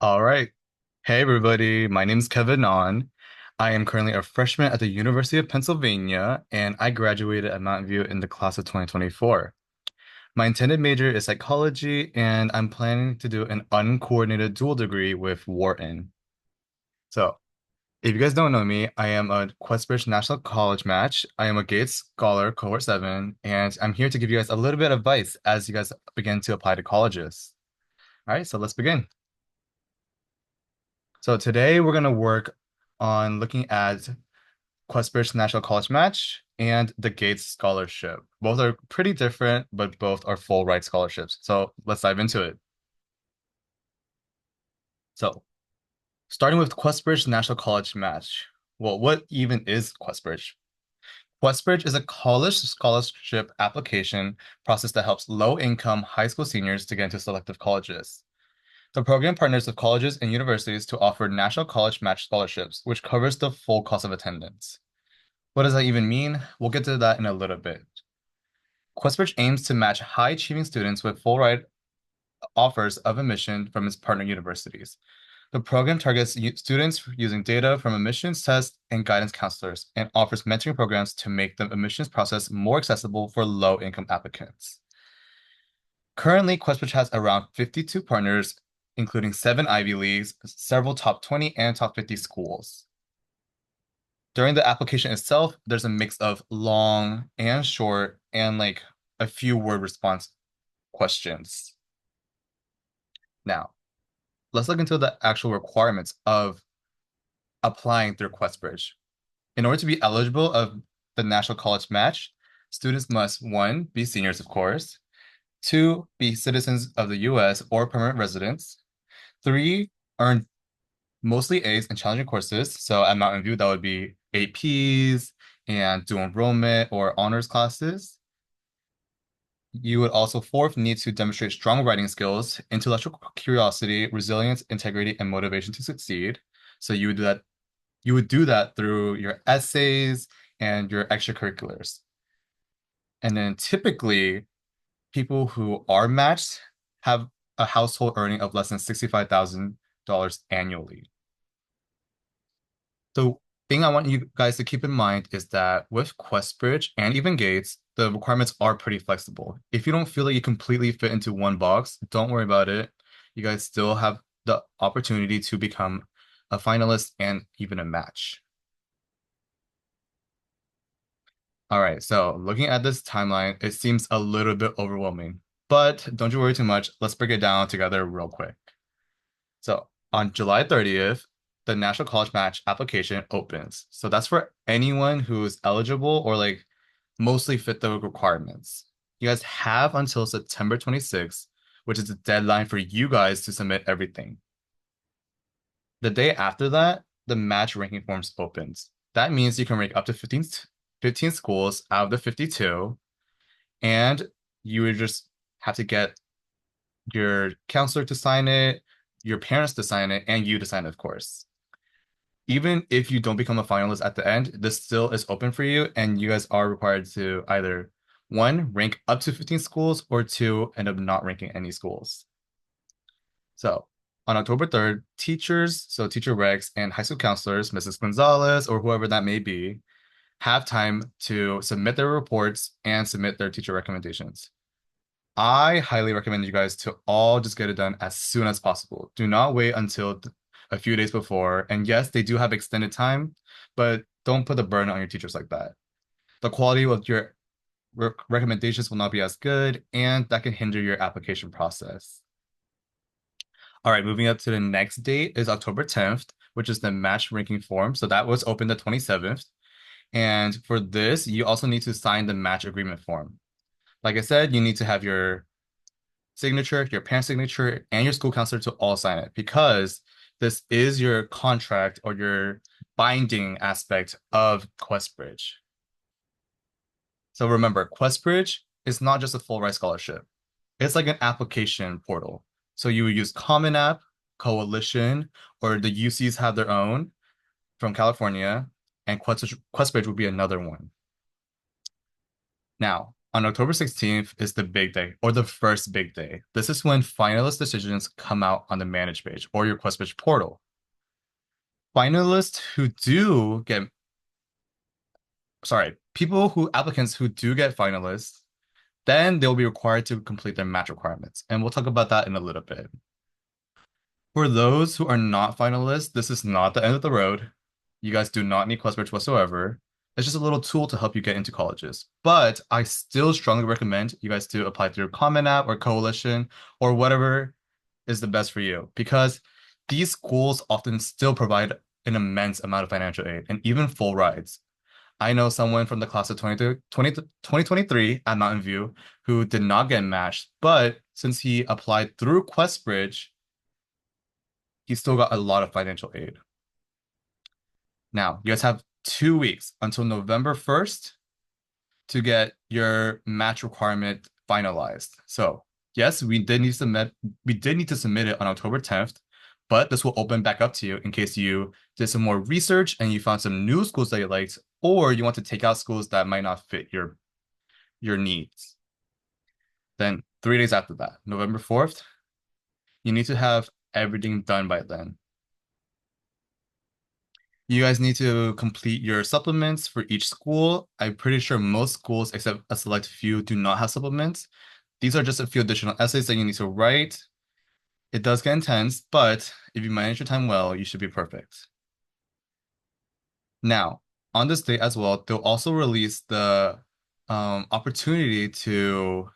All right. Hey, everybody. My name is Kevin On. I am currently a freshman at the University of Pennsylvania, and I graduated at Mountain View in the class of 2024. My intended major is psychology, and I'm planning to do an uncoordinated dual degree with Wharton. So, if you guys don't know me, I am a questbridge National College Match. I am a Gates Scholar, Cohort 7, and I'm here to give you guys a little bit of advice as you guys begin to apply to colleges. All right, so let's begin. So today we're going to work on looking at questbridge National College Match and the Gates Scholarship. Both are pretty different, but both are full ride scholarships. So let's dive into it. So starting with questbridge National College Match. Well, what even is questbridge? questbridge is a college scholarship application process that helps low-income high school seniors to get into selective colleges. The program partners with colleges and universities to offer National College Match scholarships, which covers the full cost of attendance. What does that even mean? We'll get to that in a little bit. questbridge aims to match high-achieving students with full ride offers of admission from its partner universities. The program targets students using data from admissions tests and guidance counselors and offers mentoring programs to make the admissions process more accessible for low-income applicants. Currently, questbridge has around 52 partners, including 7 Ivy Leagues, several top 20 and top 50 schools. During the application itself, there's a mix of long and short and like a few word response questions. Now, let's look into the actual requirements of applying through questbridge. In order to be eligible of the National College Match, students must, one, be seniors, of course, two, be citizens of the US or permanent residents, three, earn mostly A's in challenging courses. So at Mountain View, that would be APs and dual enrollment or honors classes. You would also fourth need to demonstrate strong writing skills, intellectual curiosity, resilience, integrity, and motivation to succeed. So you would do that through your essays and your extracurriculars. And then typically people who are matched have a household earning of less than $65,000 annually. The thing I want you guys to keep in mind is that with questbridge and even Gates, the requirements are pretty flexible. If you don't feel like you completely fit into one box, don't worry about it. You guys still have the opportunity to become a finalist and even a match. All right, so looking at this timeline, it seems a little bit overwhelming, but don't you worry too much. Let's break it down together real quick. So on July 30th, the National College Match application opens. So that's for anyone who's eligible or like mostly fit the requirements. You guys have until September 26th, which is the deadline for you guys to submit everything. The day after that, the match ranking forms opens. That means you can rank up to 15 schools out of the 52, and you would just have to get your counselor to sign it, your parents to sign it, and you to sign it, of course. Even if you don't become a finalist at the end, this still is open for you, and you guys are required to either one, rank up to 15 schools, or two, end up not ranking any schools. So on October 3rd, teachers, so teacher regs and high school counselors, Mrs. Gonzalez or whoever that may be, have time to submit their reports and submit their teacher recommendations. I highly recommend you guys to all just get it done as soon as possible. Do not wait until a few days before. And yes, they do have extended time, but don't put the burden on your teachers like that. The quality of your recommendations will not be as good, and that can hinder your application process. All right, moving up to the next date is October 10th, which is the match ranking form. So that was open the 27th. And for this, you also need to sign the match agreement form. Like I said, you need to have your signature, your parent signature, and your school counselor to all sign it because this is your contract or your binding aspect of questbridge. So remember, questbridge is not just a full ride scholarship. It's like an application portal. So you would use Common App, Coalition, or the UCs have their own from California, and questbridge would be another one. Now, On October 16th is the big day or the first big day. This is when finalist decisions come out on the manage page or your questbridge portal. Finalists who do get, sorry, people who applicants who do get finalists, then they'll be required to complete their match requirements. And we'll talk about that in a little bit. For those who are not finalists, this is not the end of the road. You guys do not need questbridge whatsoever. It's just a little tool to help you get into colleges. But I still strongly recommend you guys to apply through Common App or Coalition or whatever is the best for you, because these schools often still provide an immense amount of financial aid and even full rides. I know someone from the class of 2023 at Mountain View who did not get matched, but since he applied through QuestBridge, he still got a lot of financial aid. Now, you guys have 2 weeks until November 1st to get your match requirement finalized. So, yes, we did need to submit it on October 10th, but this will open back up to you in case you did some more research and you found some new schools that you liked, or you want to take out schools that might not fit your needs. Then 3 days after that, November 4th, you need to have everything done by then. You guys need to complete your supplements for each school. I'm pretty sure most schools, except a select few, do not have supplements. These are just a few additional essays that you need to write. It does get intense, but if you manage your time well, you should be perfect. Now, on this date as well, they'll also release the opportunity to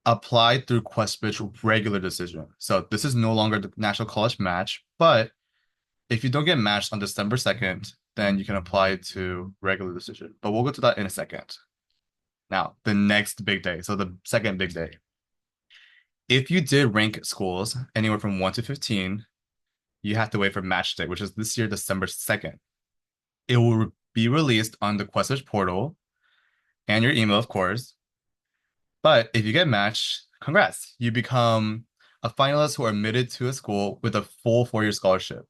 apply through QuestBridge regular decision. So this is no longer the National College Match, but if you don't get matched on December 2nd, then you can apply to regular decision. But we'll go to that in a second. Now, the next big day, so the second big day. If you did rank schools anywhere from 1 to 15, you have to wait for match day, which is this year, December 2nd. It will be released on the QuestBridge portal and your email, of course. But if you get matched, congrats. You become a finalist who are admitted to a school with a full 4-year scholarship.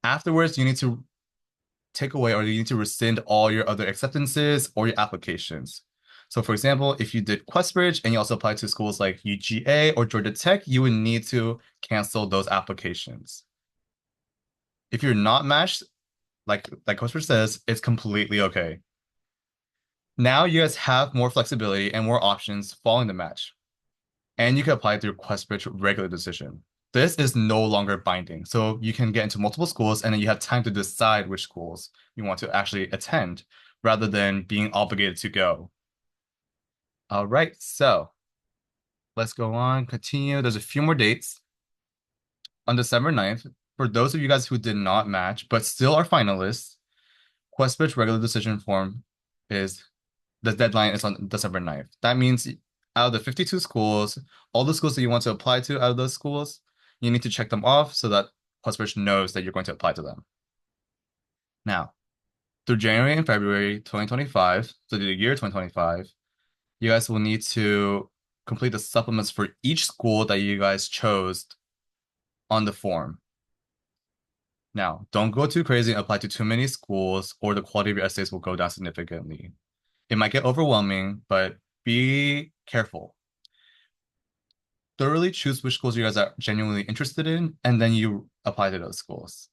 Afterwards, you need to take away or you need to rescind all your other acceptances or your applications. So for example, if you did QuestBridge and you also applied to schools like UGA or Georgia Tech, you would need to cancel those applications. If you're not matched, like QuestBridge says, it's completely okay. Now you guys have more flexibility and more options following the match. And you can apply through QuestBridge regular decision. This is no longer binding. So you can get into multiple schools and then you have time to decide which schools you want to actually attend rather than being obligated to go. All right, so let's go on, continue. There's a few more dates. On December 9th, for those of you guys who did not match but still are finalists, QuestBridge regular decision form is the deadline is on December 9th. That means out of the 52 schools, all the schools that you want to apply to out of those schools, you need to check them off so that QuestBridge knows that you're going to apply to them. Now, through January and February 2025, so the year 2025, you guys will need to complete the supplements for each school that you guys chose on the form. Now, don't go too crazy and apply to too many schools or the quality of your essays will go down significantly. It might get overwhelming, but be careful. Thoroughly choose which schools you guys are genuinely interested in, and then you apply to those schools.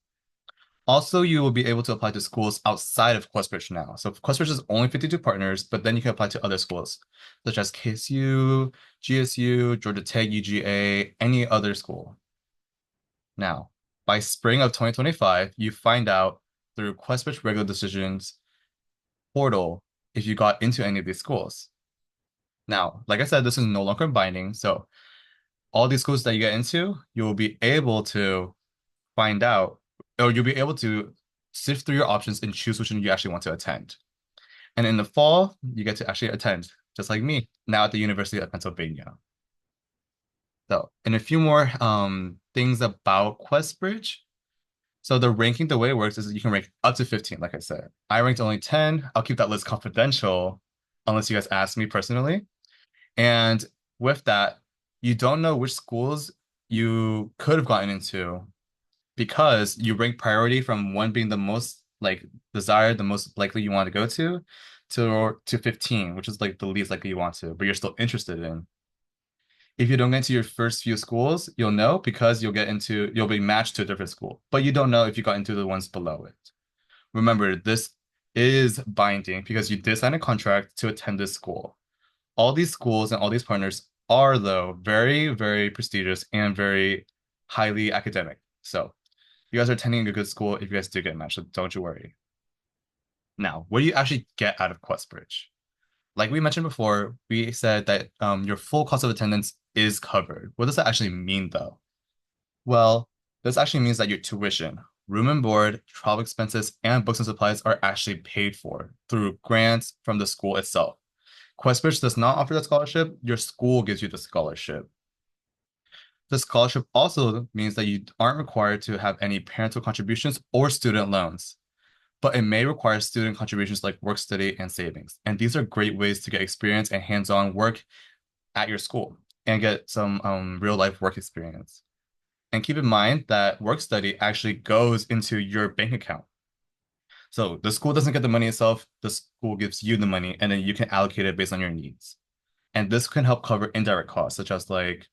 Also, you will be able to apply to schools outside of QuestBridge now. So QuestBridge is only 52 partners, but then you can apply to other schools, such as KSU, GSU, Georgia Tech, UGA, any other school. Now, by spring of 2025, you find out through QuestBridge regular decisions portal if you got into any of these schools. Now, like I said, this is no longer binding. So all these schools that you get into, you will be able to find out, or you'll be able to sift through your options and choose which one you actually want to attend. And in the fall, you get to actually attend, just like me, now at the University of Pennsylvania. So, and a few more things about QuestBridge. So the ranking, the way it works is you can rank up to 15, like I said. I ranked only 10. I'll keep that list confidential unless you guys ask me personally. And with that, you don't know which schools you could have gotten into because you rank priority from one being the most like desired, the most likely you want to go to to 15, which is like the least likely you want to, but you're still interested in. If you don't get into your first few schools, you'll know because you'll be matched to a different school, but you don't know if you got into the ones below it. Remember, this is binding because you did sign a contract to attend this school. All these schools and all these partners are, though, very, very prestigious and very highly academic. So you guys are attending a good school if you guys do get matched, so don't you worry. Now, what do you actually get out of QuestBridge? Like we mentioned before, we said that your full cost of attendance is covered. What does that actually mean, though? Well, this actually means that your tuition, room and board, travel expenses, and books and supplies are actually paid for through grants from the school itself. QuestBridge does not offer the scholarship, your school gives you the scholarship. The scholarship also means that you aren't required to have any parental contributions or student loans, but it may require student contributions like work study and savings. And these are great ways to get experience and hands-on work at your school and get some real life work experience. And keep in mind that work study actually goes into your bank account. So the school doesn't get the money itself, the school gives you the money, and then you can allocate it based on your needs. And this can help cover indirect costs, such as like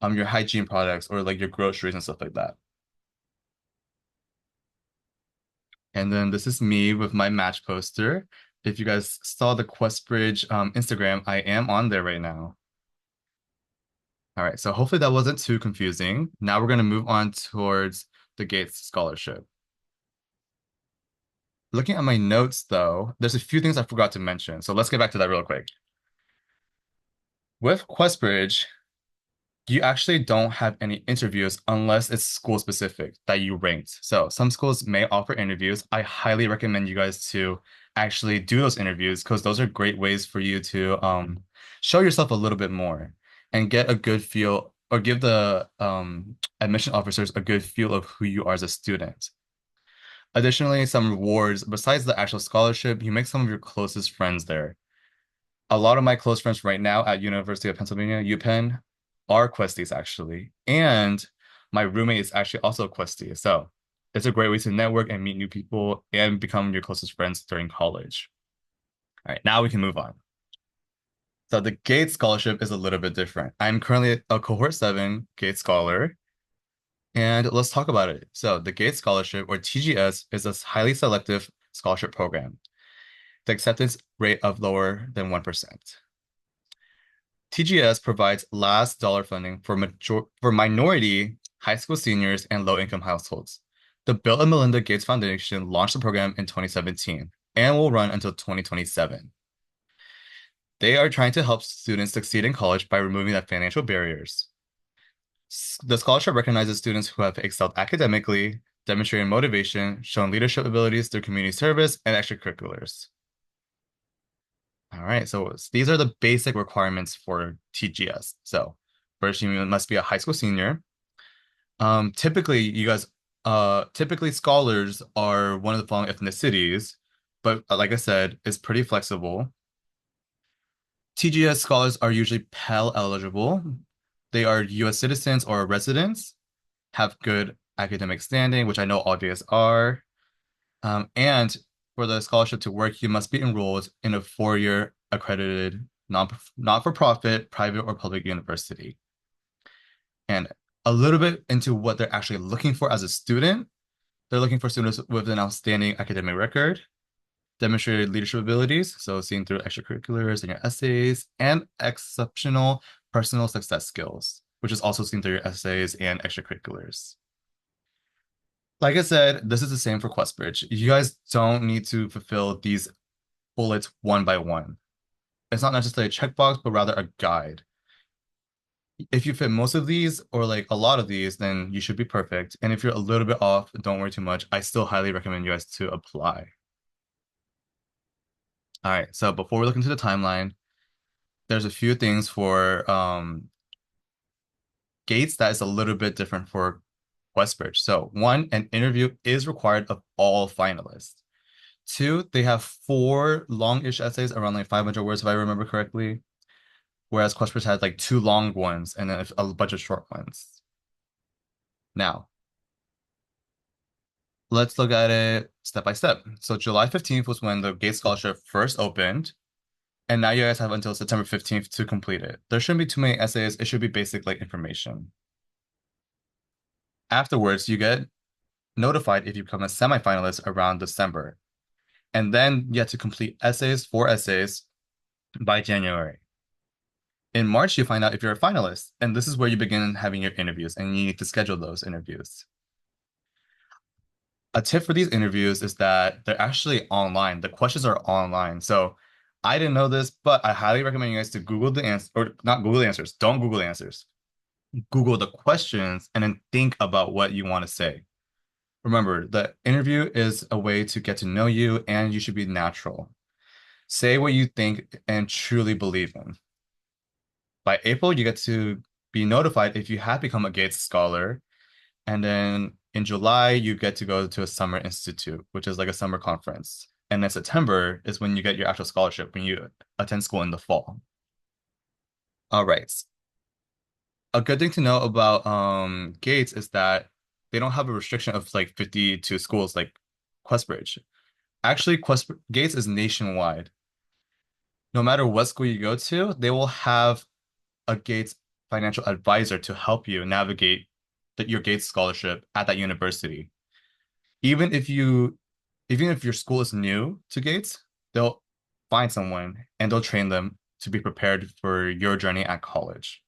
your hygiene products or like your groceries and stuff like that. And then this is me with my match poster. If you guys saw the QuestBridge Instagram, I am on there right now. All right, so hopefully that wasn't too confusing. Now we're going to move on towards the Gates Scholarship. Looking at my notes, though, there's a few things I forgot to mention. So let's get back to that real quick. With QuestBridge, you actually don't have any interviews unless it's school specific that you ranked. So some schools may offer interviews. I highly recommend you guys to actually do those interviews because those are great ways for you to show yourself a little bit more and get a good feel or give the admission officers a good feel of who you are as a student. Additionally, some rewards, besides the actual scholarship, you make some of your closest friends there. A lot of my close friends right now at University of Pennsylvania, UPenn, are Questies actually. And my roommate is actually also a Questie. So it's a great way to network and meet new people and become your closest friends during college. All right, now we can move on. So the Gates Scholarship is a little bit different. I'm currently a cohort 7 Gates Scholar, and let's talk about it. So the Gates Scholarship, or TGS, is a highly selective scholarship program. The acceptance rate of lower than 1%. TGS provides last dollar funding for minority high school seniors and low-income households. The Bill and Melinda Gates Foundation launched the program in 2017 and will run until 2027. They are trying to help students succeed in college by removing the financial barriers. The scholarship recognizes students who have excelled academically, demonstrated motivation, shown leadership abilities through community service and extracurriculars. All right, so these are the basic requirements for TGS. So first, you must be a high school senior. Typically scholars are one of the following ethnicities, but like I said, it's pretty flexible. TGS scholars are usually Pell eligible. They are US citizens or residents, have good academic standing, which I know all of you guys are. And for the scholarship to work, you must be enrolled in a 4-year accredited not-for-profit, private or public university. And a little bit into what they're actually looking for as a student. They're looking for students with an outstanding academic record, demonstrated leadership abilities, so seen through extracurriculars and your essays, and exceptional personal success skills, which is also seen through your essays and extracurriculars. Like I said, this is the same for QuestBridge. You guys don't need to fulfill these bullets one by one. It's not necessarily a checkbox, but rather a guide. If you fit most of these or like a lot of these, then you should be perfect. And if you're a little bit off, don't worry too much. I still highly recommend you guys to apply. All right, so before we look into the timeline, there's a few things for Gates that is a little bit different for QuestBridge. So one, an interview is required of all finalists. Two, they have 4 long-ish essays around like 500 words, if I remember correctly. Whereas QuestBridge had like 2 long ones and then a bunch of short ones. Now, Let's look at it step by step. So July 15th was when the Gates Scholarship first opened, and now you guys have until September 15th to complete it. There shouldn't be too many essays. It should be basic like information. Afterwards, you get notified if you become a semifinalist around December. And then you have to complete essays, 4 essays by January. In March, you find out if you're a finalist, and this is where you begin having your interviews, and you need to schedule those interviews. A tip for these interviews is that they're actually online. The questions are online. So I didn't know this, but I highly recommend you guys to Google the answer, or not Google the answers. Don't Google the answers. Google the questions and then think about what you want to say. Remember, the interview is a way to get to know you, and you should be natural. Say what you think and truly believe in. By April, you get to be notified if you have become a Gates Scholar. And then in July, you get to go to a summer institute, which is like a summer conference. And then September is when you get your actual scholarship, when you attend school in the fall. All right. A good thing to know about Gates is that they don't have a restriction of like 52 schools like questbridge. Actually, Gates is nationwide. No matter what school you go to, they will have a Gates financial advisor to help you navigate your Gates scholarship at that university. Even if you, even if your school is new to Gates, they'll find someone and they'll train them to be prepared for your journey at college.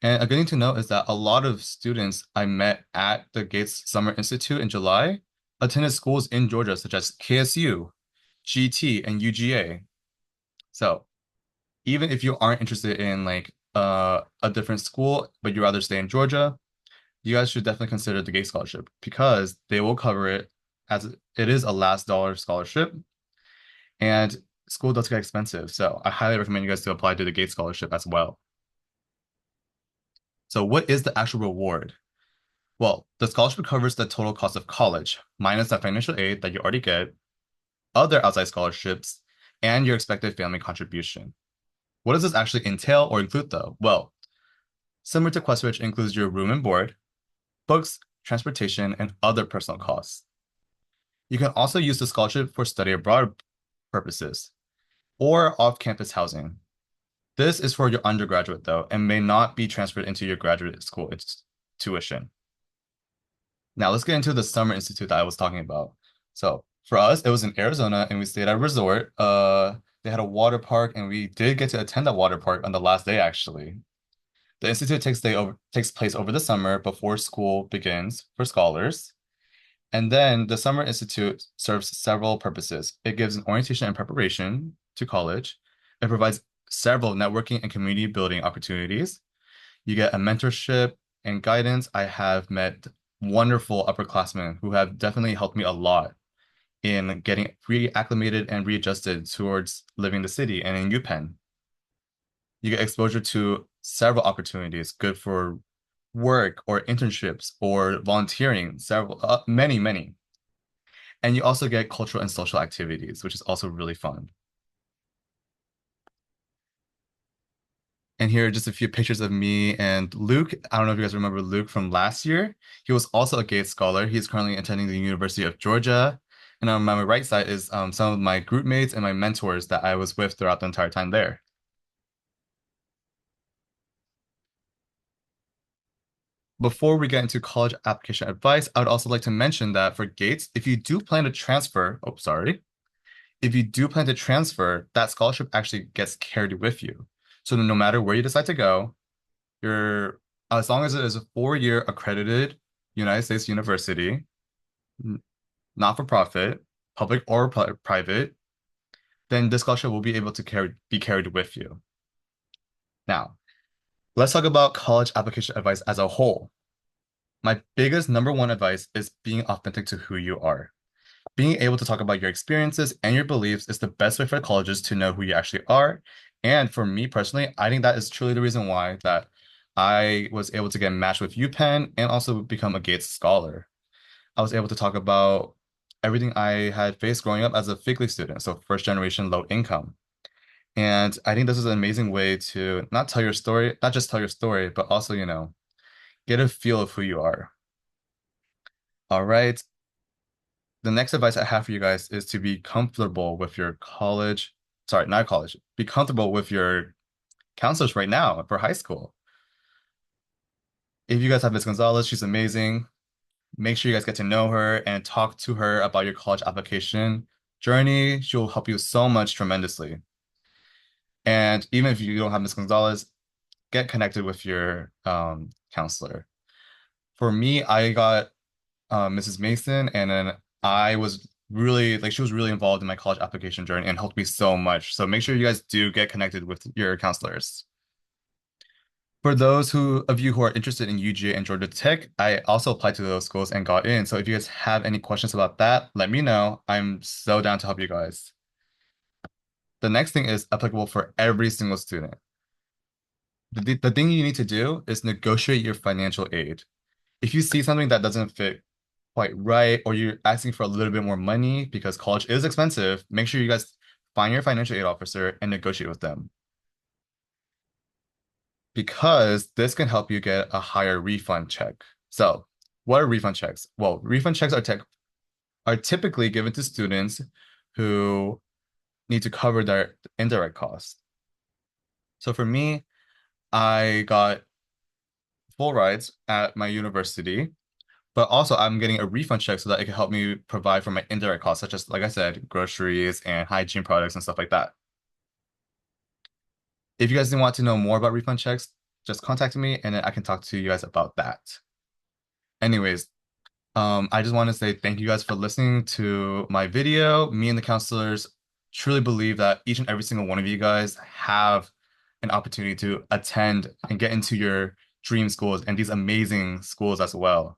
And a good thing to know is that a lot of students I met at the Gates Summer Institute in July attended schools in Georgia, such as KSU, GT, and UGA. So even if you aren't interested in like a different school, but you rather stay in Georgia, you guys should definitely consider the Gates Scholarship because they will cover it as it is a last dollar scholarship and school does get expensive. So I highly recommend you guys to apply to the Gates Scholarship as well. So what is the actual reward? Well, the scholarship covers the total cost of college, minus the financial aid that you already get, other outside scholarships, and your expected family contribution. What does this actually entail or include though? Well, similar to Questbridge, includes your room and board, books, transportation, and other personal costs. You can also use the scholarship for study abroad purposes or off-campus housing. This is for your undergraduate though, and may not be transferred into your graduate school tuition. Now let's get into the summer institute that I was talking about. So for us, it was in Arizona and we stayed at a resort. They had a water park and we did get to attend that water park on the last day actually. The institute takes place over the summer before school begins for scholars. And then the Summer Institute serves several purposes. It gives an orientation and preparation to college. It provides several networking and community building opportunities. You get a mentorship and guidance. I have met wonderful upperclassmen who have definitely helped me a lot in getting reacclimated and readjusted towards living the city and in UPenn. You get exposure to several opportunities, good for work or internships or volunteering, several, many. And you also get cultural and social activities, which is also really fun. And here are just a few pictures of me and Luke. I don't know if you guys remember Luke from last year. He was also a Gates Scholar. He's currently attending the University of Georgia. And on my right side is some of my group mates and my mentors that I was with throughout the entire time there. Before we get into college application advice, I would also like to mention that for Gates, if you do plan to transfer, oh, sorry, if you do plan to transfer, that scholarship actually gets carried with you. So no matter where you decide to go, you're as long as it is a 4-year accredited United States university, not for profit, public or private, then this scholarship will be able to be carried with you. Now, let's talk about college application advice as a whole. My biggest number one advice is being authentic to who you are. Being able to talk about your experiences and your beliefs is the best way for colleges to know who you actually are. And for me personally, I think that is truly the reason why that I was able to get matched with UPenn and also become a Gates Scholar. I was able to talk about everything I had faced growing up as a fig leaf student, so first generation low income. And I think this is an amazing way to not tell your story, not just tell your story, but also, get a feel of who you are. All right. The next advice I have for you guys is to be comfortable with your college, sorry, not college, be comfortable with your counselors right now for high school. If you guys have Miss Gonzalez, she's amazing. Make sure you guys get to know her and talk to her about your college application journey. She'll help you so much tremendously. And even if you don't have Miss Gonzalez, get connected with your counselor. For me, I got Mrs. Mason, and then I was really like she was really involved in my college application journey and helped me so much. So make sure you guys do get connected with your counselors. For those who of you who are interested in UGA and Georgia Tech, I also applied to those schools and got in. So if you guys have any questions about that, let me know. I'm so down to help you guys. The next thing is applicable for every single student. The thing you need to do is negotiate your financial aid. If you see something that doesn't fit quite right, or you're asking for a little bit more money because college is expensive, make sure you guys find your financial aid officer and negotiate with them because this can help you get a higher refund check. So, what are refund checks? Well, refund checks are typically given to students who need to cover their indirect costs. So for me, I got full rides at my university, but also I'm getting a refund check so that it can help me provide for my indirect costs, such as, like I said, groceries and hygiene products and stuff like that. If you guys want to know more about refund checks, just contact me and then I can talk to you guys about that. Anyways, I just want to say thank you guys for listening to my video. Me and the counselors truly believe that each and every single one of you guys have an opportunity to attend and get into your dream schools and these amazing schools as well.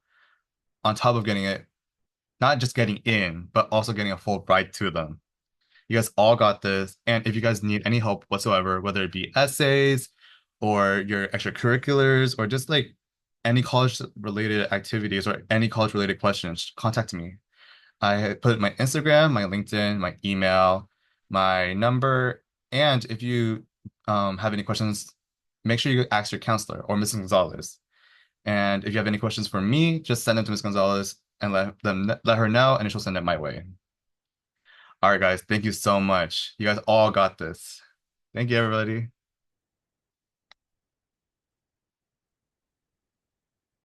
On top of getting it, not just getting in, but also getting a full ride to them. You guys all got this. And if you guys need any help whatsoever, whether it be essays or your extracurriculars or just like any college related activities or any college related questions, contact me. I put my Instagram, my LinkedIn, my email, my number. And if you have any questions, make sure you ask your counselor or Mrs. Gonzalez. And if you have any questions for me, just send them to Ms. Gonzalez and let her know, and she'll send it my way. All right, guys, thank you so much. You guys all got this. Thank you, everybody.